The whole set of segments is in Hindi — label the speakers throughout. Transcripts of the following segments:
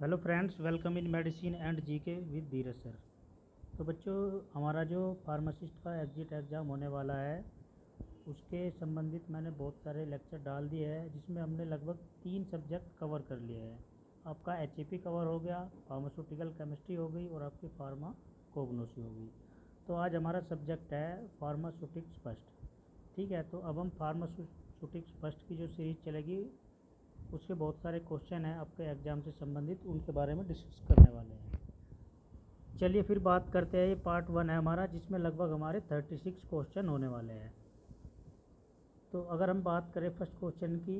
Speaker 1: Hello friends, welcome in medicine and GK with Dheeraj sir. तो बच्चों, हमारा जो फार्मासिस्ट का एग्जिट एग्ज़ाम होने वाला है उसके संबंधित मैंने बहुत सारे लेक्चर डाल दिए हैं, जिसमें हमने लगभग 3 सब्जेक्ट कवर कर लिए हैं। आपका एचएपी कवर हो गया, फार्मास्यूटिकल केमिस्ट्री हो गई और आपकी फार्मा कोग्नोसी हो गई। तो आज हमारा सब्जेक्ट है फार्मास्यूटिक्स फर्स्ट। ठीक है, तो अब हम फार्मास्यूटिक्स फर्स्ट की जो सीरीज चलेगी उसके बहुत सारे क्वेश्चन हैं आपके एग्ज़ाम से संबंधित, उनके बारे में डिस्कस करने वाले हैं। चलिए फिर बात करते हैं। ये पार्ट 1 है हमारा, जिसमें लगभग हमारे 36 क्वेश्चन होने वाले हैं। तो अगर हम बात करें फर्स्ट क्वेश्चन की,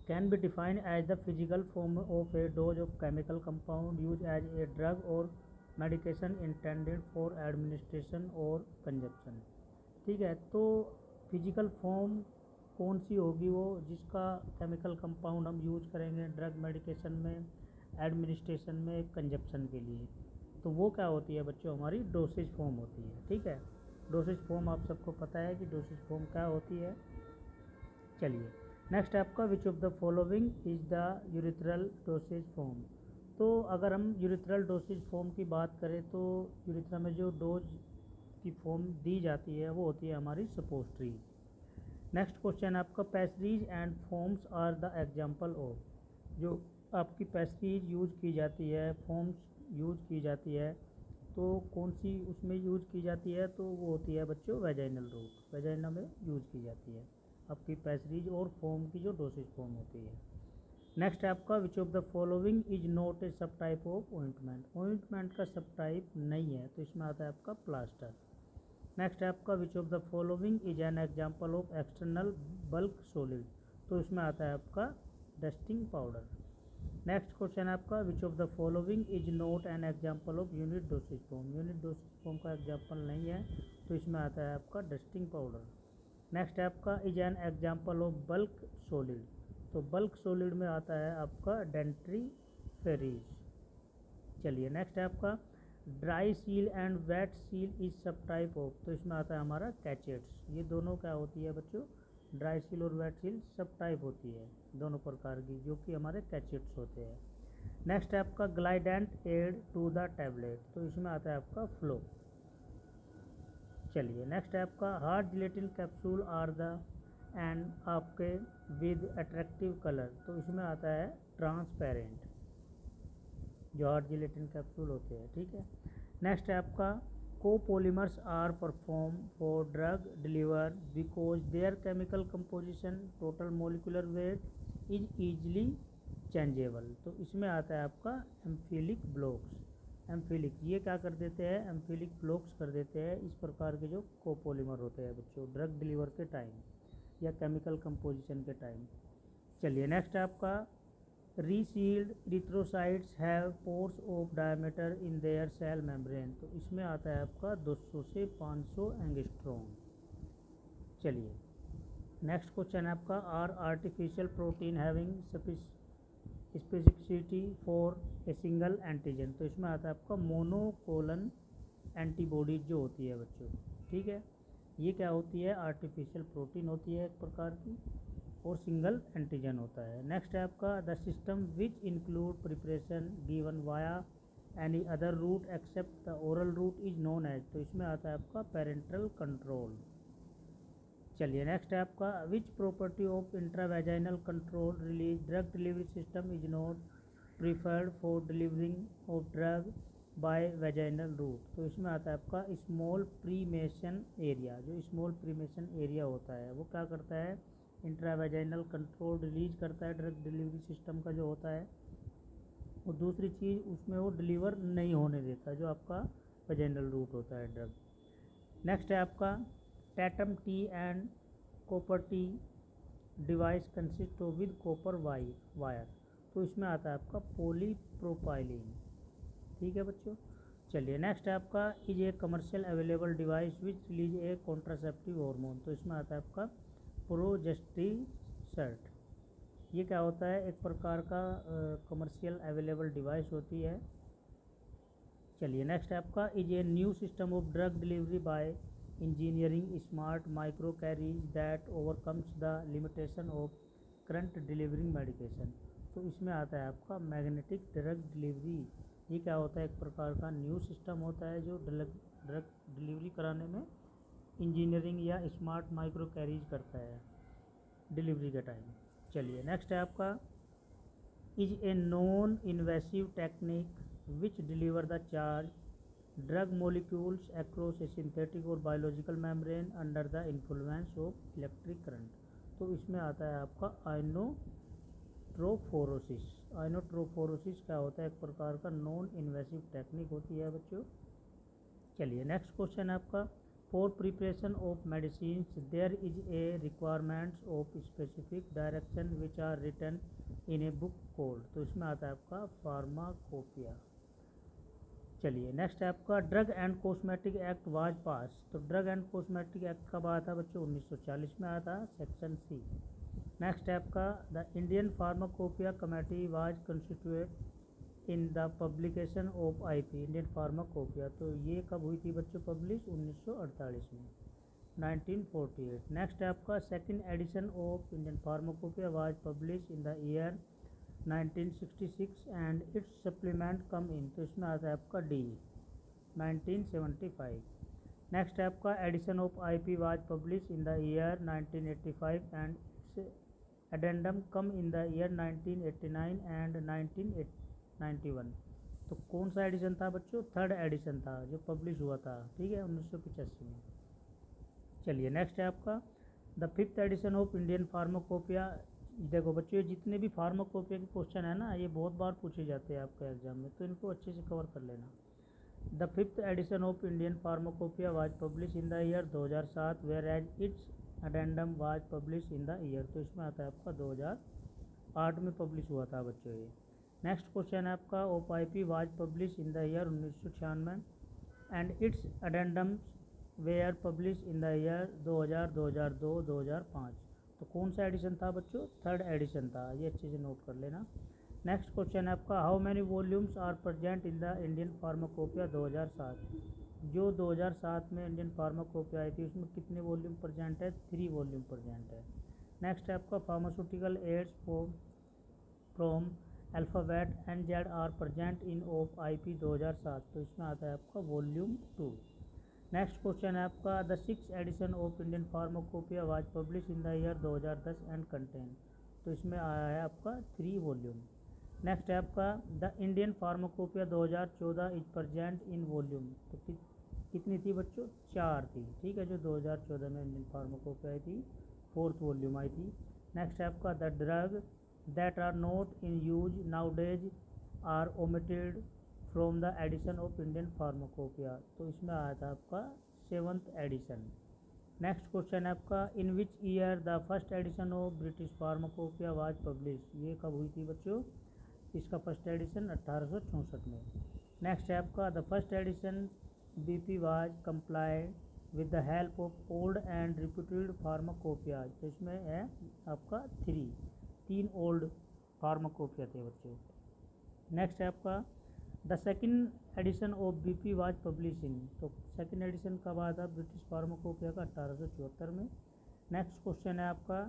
Speaker 1: can be define as the physical form of a dose of chemical compound use as a drug और मेडिकेशन इंटेंडेड फॉर एडमिनिस्ट्रेशन और कंजप्शन। ठीक है, तो फिजिकल फॉर्म कौन सी होगी वो जिसका केमिकल कंपाउंड हम यूज करेंगे ड्रग मेडिकेशन में, एडमिनिस्ट्रेशन में, कंजप्शन के लिए। तो वो क्या होती है बच्चों, हमारी डोसेज फॉर्म होती है। ठीक है, डोसेज फॉर्म आप सबको पता है कि डोसेज फॉर्म क्या होती है। चलिए नेक्स्ट आपका, which of the following is the urethral dosage form. तो अगर हम यूरिथ्रल डोसेज फॉर्म की बात करें तो यूरिथ्रा में जो डोज की फॉर्म दी जाती है वो होती है हमारी सपोस्ट्री। नेक्स्ट क्वेश्चन आपका, pessaries and forms are the example of. जो आपकी पैसरीज यूज की जाती है, फॉर्म्स यूज की जाती है, तो कौन सी उसमें यूज की जाती है, तो वो होती है बच्चों वेजाइनल रूट। वेजाइना में यूज की जाती है आपकी पैसरीज और फॉर्म की जो डोसेज फॉर्म होती है। नेक्स्ट है आपका, which of the following is not a सब टाइप ऑफ ऑइंटमेंट। ऑइंटमेंट का सब टाइप नहीं है, तो इसमें आता है आपका प्लास्टर। नेक्स्ट है आपका, which of the following is an example of external bulk solid. तो इसमें आता है आपका डस्टिंग पाउडर। नेक्स्ट क्वेश्चन है आपका, which of the following is not an example of unit dosage form. Unit dosage form का एग्जाम्पल नहीं है, तो इसमें आता है आपका डस्टिंग पाउडर। नेक्स्ट है आपका, is an example of bulk solid. तो बल्क सॉलिड में आता है आपका डेंट्री फेरीज। चलिए नेक्स्ट है आपका, dry seal and wet seal is sub type of. तो इसमें आता है हमारा कैचेट्स। ये दोनों क्या होती है बच्चों, ड्राई सील और वेट सील सब टाइप होती है दोनों प्रकार की, जो कि हमारे कैचेट्स होते हैं। नेक्स्ट है आपका, glidant add to the tablet. तो इसमें आता है आपका फ्लो। चलिए नेक्स्ट है आपका, hard gelatin capsule are the and आपके विद अट्रैक्टिव कलर। तो इसमें आता है ट्रांसपेरेंट, जो हार्ड जिलेटिन कैप्सूल होते हैं। ठीक है, नेक्स्ट है आपका, copolymers are perform for drug deliver because their chemical composition total molecular weight is easily changeable. तो इसमें आता है आपका एम्फिलिक ब्लॉक्स। एम्फिलिक ये क्या कर देते हैं, एम्फिलिक ब्लॉक्स कर देते हैं इस प्रकार के जो कोपोलीमर होते हैं बच्चों, ड्रग डिलीवर के टाइम या केमिकल कंपोजिशन के टाइम। चलिए नेक्स्ट है आपका, resealed erythrocytes have pores of diameter in their cell membrane. तो इसमें आता है आपका 200 से 500 एंगस्ट्रॉम। चलिए नेक्स्ट क्वेश्चन है आपका, are artificial protein having specificity for a single antigen. तो इसमें आता है आपका मोनोकोलन एंटीबॉडीज जो होती है बच्चों। ठीक है, ये क्या होती है, आर्टिफिशियल प्रोटीन होती है एक प्रकार की, और सिंगल एंटीजन होता है। नेक्स्ट है आपका, the system which include preparation given via any other route except the oral route is known as. तो इसमें आता है आपका पेरेंटल कंट्रोल। चलिए नेक्स्ट है आपका, which property of intravaginal control release drug delivery system is not preferred for delivering of drug by vaginal route. तो इसमें आता है आपका स्मॉल प्रीमेशन एरिया। जो स्मॉल प्रीमेशन एरिया होता है वो क्या करता है, इंट्रावेजाइनल कंट्रोल रिलीज करता है ड्रग डिलीवरी सिस्टम का जो होता है। और दूसरी चीज़, उसमें वो डिलीवर नहीं होने देता जो आपका वेजाइनल रूट होता है ड्रग। नेक्स्ट है आपका, Tatum T and copper T device consist of with copper wire. तो इसमें आता है आपका पॉलीप्रोपाइलीन। ठीक है बच्चों। चलिए नेक्स्ट है आपका, is A commercial available device which release a contraceptive hormone. तो इसमें आता है आपका प्रोजेस्टेसर्ट। ये क्या होता है, एक प्रकार का कमर्शियल अवेलेबल डिवाइस होती है। चलिए नेक्स्ट है आपका, is a new system of drug delivery by engineering smart micro carriers that overcomes the limitation of current delivering medication. तो इसमें आता है आपका मैग्नेटिक ड्रग डिलीवरी। ये क्या होता है, एक प्रकार का न्यू सिस्टम होता है जो ड्रग डिलीवरी कराने में इंजीनियरिंग या स्मार्ट माइक्रो कैरीज करता है डिलीवरी के टाइम। चलिए नेक्स्ट है आपका is a non invasive technique which deliver the charge drug molecules across a synthetic or biological membrane under the influence of electric current. तो इसमें आता है आपका आइनोट्रोफोरोसिस। आइनोट्रोफोरोसिस क्या होता है, एक प्रकार का नॉन इन्वेसिव टेक्निक होती है बच्चों। चलिए नेक्स्ट क्वेश्चन है आपका for preparation of medicine there is a requirements of specific direction which are written in a book code. तो इसमें आता है आपका फार्माकोपिया। चलिए नेक्स्ट है आपका drug and cosmetic act was pass. तो ड्रग एंड कॉस्मेटिक एक्ट कब आया था बच्चों, 1940 में आया था, सेक्शन सी। नेक्स्ट है आपका the Indian pharmacopoeia committee was constitute in the publication of IP Indian pharmacopoeia. तो ये कब हुई थी बच्चों पब्लिश, 1948 में, 1948। नेक्स्ट है आपका second edition of Indian pharmacopoeia was publish in the year 1966 and its supplement come in. तो इसमें आता है आपका डी, 1975। नेक्स्ट है आपका edition of IP was publish in the year 1985 and its addendum come in the year 1989 and 1991। तो कौन सा एडिशन था बच्चों, थर्ड एडिशन था जो पब्लिश हुआ था, ठीक है, 1985 में। चलिए नेक्स्ट है आपका the fifth edition of Indian pharmacopoeia. देखो बच्चों ये जितने भी फार्माकोपिया के क्वेश्चन है ना, ये बहुत बार पूछे जाते हैं आपके एग्जाम में, तो इनको अच्छे से कवर कर लेना। The fifth edition of Indian pharmacopoeia was publish in the year 2007 whereas its addendum was publish in the year. तो इसमें आता है आपका 2008 में पब्लिश हुआ था बच्चों ये। नेक्स्ट क्वेश्चन है आपका ओप I P was publish in the year 1996 and its addendums were publish in the year 2000, 2002, 2005। तो कौन सा एडिशन था बच्चों, थर्ड एडिशन था, ये अच्छे से नोट कर लेना। नेक्स्ट क्वेश्चन है आपका how many volumes are present in the Indian pharmacopoeia 2007। जो 2007 में इंडियन फार्माकोपिया आई थी उसमें कितने वॉल्यूम प्रेजेंट है, 3 वॉल्यूम प्रेजेंट है। नेक्स्ट है आपका pharmaceutical aids from alphabet and Z are present in of I P 2007। तो इसमें आता है आपका वॉल्यूम 2। नेक्स्ट क्वेश्चन है आपका the six edition of Indian pharmacopoeia was publish in the year 2010 and contain. तो इसमें आया है आपका 3 वॉल्यूम। नेक्स्ट है आपका the Indian pharmacopoeia 2014 is present in volume. तो कितनी थी बच्चों, 4 थी, ठीक है, जो 2014 में इंडियन फार्माकोपिया आई थी, 4th वॉल्यूम आई थी। नेक्स्ट है आपका the drug that are not in use nowadays are omitted from the edition of Indian pharmacopoeia. तो इसमें आया था आपका 7th एडिशन। नेक्स्ट क्वेश्चन है आपका in which year the first edition of British pharmacopoeia was publish. ये कब हुई थी बच्चों, इसका फर्स्ट एडिशन 1864 में। नेक्स्ट है आपका the first addition BP was complied with the help of old and reputed pharmacopoeia. तो इसमें है आपका 3 ओल्ड फार्माकोपिया थे बच्चों। नेक्स्ट है आपका the second edition of BP was publishing. तो सेकंड एडिशन कब आया था ब्रिटिश फार्माकोपिया का, 1874 में। नेक्स्ट क्वेश्चन है आपका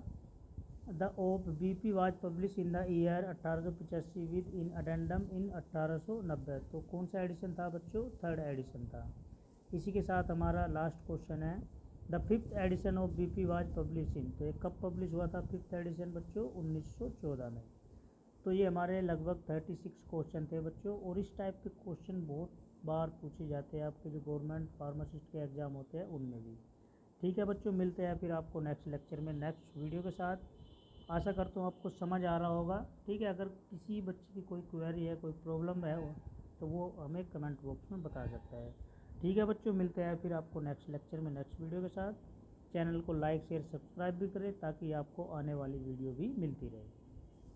Speaker 1: the of BP was publish in the year 1885 with in addendum in 1890। तो कौन सा एडिशन था बच्चों, थर्ड एडिशन था। इसी के साथ हमारा लास्ट क्वेश्चन है the fifth edition of BP was publishing. तो ये कब पब्लिश हुआ था फिफ्थ एडिशन बच्चों, 1914 में। तो ये हमारे लगभग 36 क्वेश्चन थे बच्चों, और इस टाइप के क्वेश्चन बहुत बार पूछे जाते हैं आपके जो गवर्नमेंट फार्मासिस्ट के एग्ज़ाम होते हैं उनमें भी। ठीक है बच्चों, मिलते हैं फिर आपको नेक्स्ट लेक्चर में नेक्स्ट वीडियो के साथ। आशा करता हूँ आपको समझ आ रहा होगा, ठीक है। अगर किसी बच्चे की कोई क्वेरी है, कोई प्रॉब्लम है तो वो हमें कमेंट बॉक्स में बता सकता है। ठीक है बच्चों, मिलते हैं फिर आपको नेक्स्ट लेक्चर में नेक्स्ट वीडियो के साथ। चैनल को लाइक शेयर सब्सक्राइब भी करें ताकि आपको आने वाली वीडियो भी मिलती रहे।